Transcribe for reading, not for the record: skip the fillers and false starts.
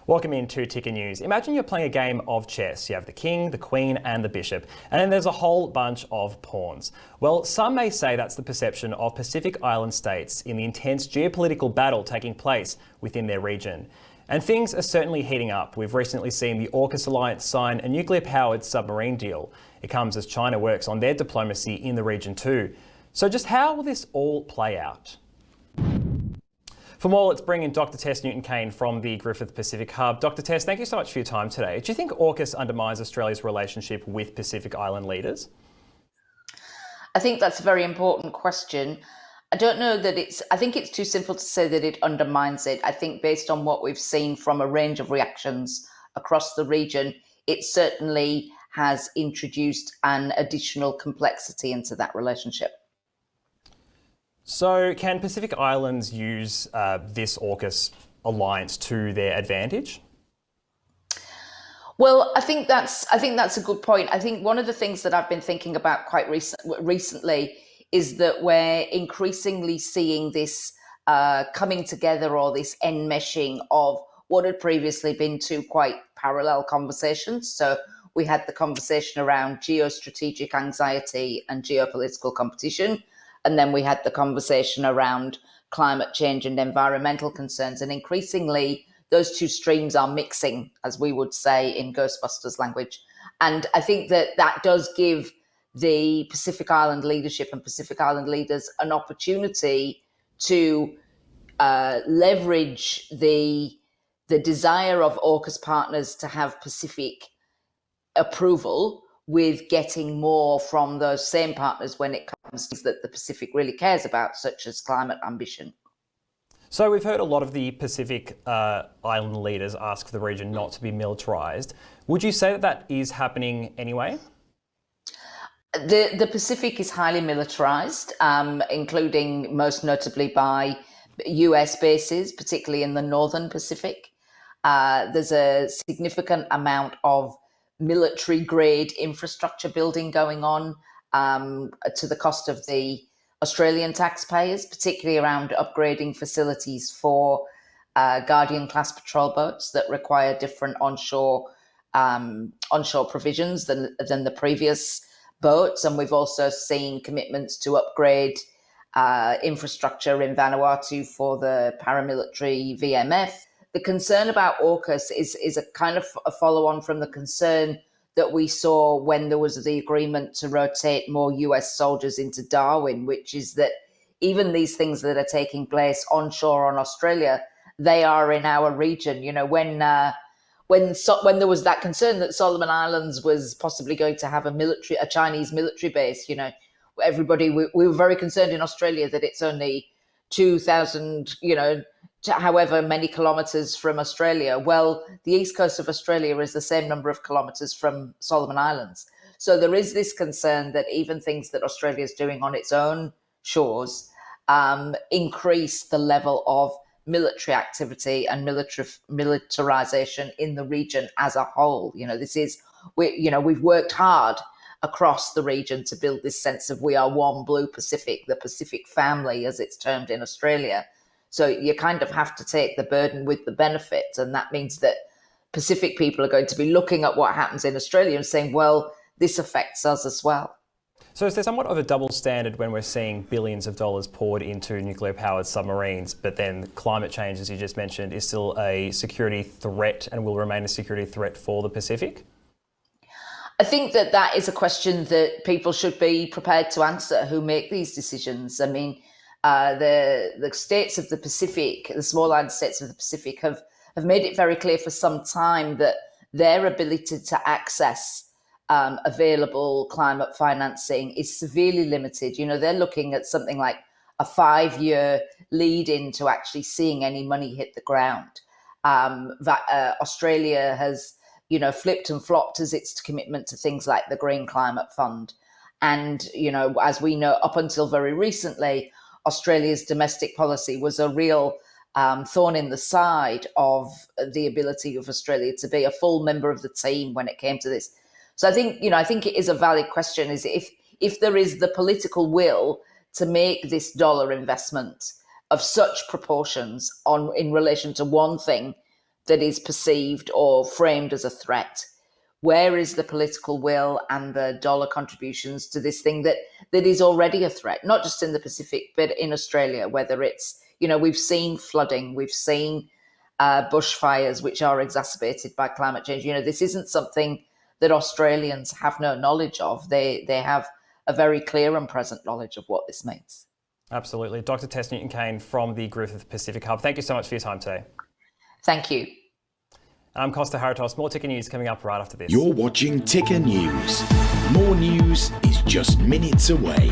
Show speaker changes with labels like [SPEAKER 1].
[SPEAKER 1] Welcome into Ticker News. Imagine you're playing a game of chess. You have the king, the queen and the bishop, and then there's a whole bunch of pawns. Well, some may say that's the perception of Pacific Island states in the intense geopolitical battle taking place within their region. And things are certainly heating up. We've recently seen the Orcas alliance sign a nuclear-powered submarine deal. It comes as China works on their diplomacy in the region too. So just how will this all play out? For more, let's bring in Dr. Tess Newton Cain from the Griffith Pacific Hub. Dr. Tess, thank you so much for your time today. Do you think AUKUS undermines Australia's relationship with Pacific Island leaders?
[SPEAKER 2] I think that's a very important question. I don't know that I think it's too simple to say that it undermines it. I think based on what we've seen from a range of reactions across the region, it certainly has introduced an additional complexity into that relationship.
[SPEAKER 1] So can Pacific Islands use this AUKUS alliance to their advantage?
[SPEAKER 2] Well, I think that's a good point. I think one of the things that I've been thinking about quite recently is that we're increasingly seeing this coming together, or this enmeshing of what had previously been two quite parallel conversations. So we had the conversation around geostrategic anxiety and geopolitical competition. And then we had the conversation around climate change and environmental concerns. And increasingly, those two streams are mixing, as we would say in Ghostbusters language. And I think that that does give the Pacific Island leadership and Pacific Island leaders an opportunity to leverage the desire of AUKUS partners to have Pacific approval with getting more from those same partners when it comes to things that the Pacific really cares about, such as climate ambition.
[SPEAKER 1] So we've heard a lot of the Pacific Island leaders ask the region not to be militarised. Would you say that that is happening anyway?
[SPEAKER 2] The Pacific is highly militarised, including most notably by US bases, particularly in the northern Pacific. There's a significant amount of military-grade infrastructure building going on to the cost of the Australian taxpayers, particularly around upgrading facilities for Guardian-class patrol boats that require different onshore provisions than the previous boats. And we've also seen commitments to upgrade infrastructure in Vanuatu for the paramilitary VMF. The concern about AUKUS is a kind of a follow-on from the concern that we saw when there was the agreement to rotate more US soldiers into Darwin, which is that even these things that are taking place onshore on Australia, they are in our region. You know, when there was that concern that Solomon Islands was possibly going to have a Chinese military base, you know, we were very concerned in Australia that it's only 2,000, however many kilometres from Australia. Well, the east coast of Australia is the same number of kilometres from Solomon Islands. So there is this concern that even things that Australia is doing on its own shores increase the level of military activity and militarization in the region as a whole. We've worked hard across the region to build this sense of we are one blue Pacific, the Pacific family, as it's termed in Australia. So you kind of have to take the burden with the benefit. And that means that Pacific people are going to be looking at what happens in Australia and saying, well, this affects us as well.
[SPEAKER 1] So is there somewhat of a double standard when we're seeing billions of dollars poured into nuclear-powered submarines, but then climate change, as you just mentioned, is still a security threat and will remain a security threat for the Pacific?
[SPEAKER 2] I think that is a question that people should be prepared to answer who make these decisions. I mean, the states of the Pacific, the small island states of the Pacific have made it very clear for some time that their ability to access available climate financing is severely limited. You know, they're looking at something like a 5-year lead into actually seeing any money hit the ground. Australia has flipped and flopped as its commitment to things like the Green Climate Fund. And, as we know, up until very recently, Australia's domestic policy was a real thorn in the side of the ability of Australia to be a full member of the team when it came to this. So I think it is a valid question, is if there is the political will to make this dollar investment of such proportions in relation to one thing that is perceived or framed as a threat? Where is the political will and the dollar contributions to this thing that is already a threat, not just in the Pacific, but in Australia, whether it's, we've seen flooding, we've seen bushfires, which are exacerbated by climate change. This isn't something that Australians have no knowledge of. They have a very clear and present knowledge of what this means. Absolutely. Dr. Tess Newton Cain from the Griffith Pacific Hub. Thank you so much for your time today. Thank you. I'm Costa Haritos. More Ticker News coming up right after this.
[SPEAKER 3] You're watching Ticker News. More news is just minutes away.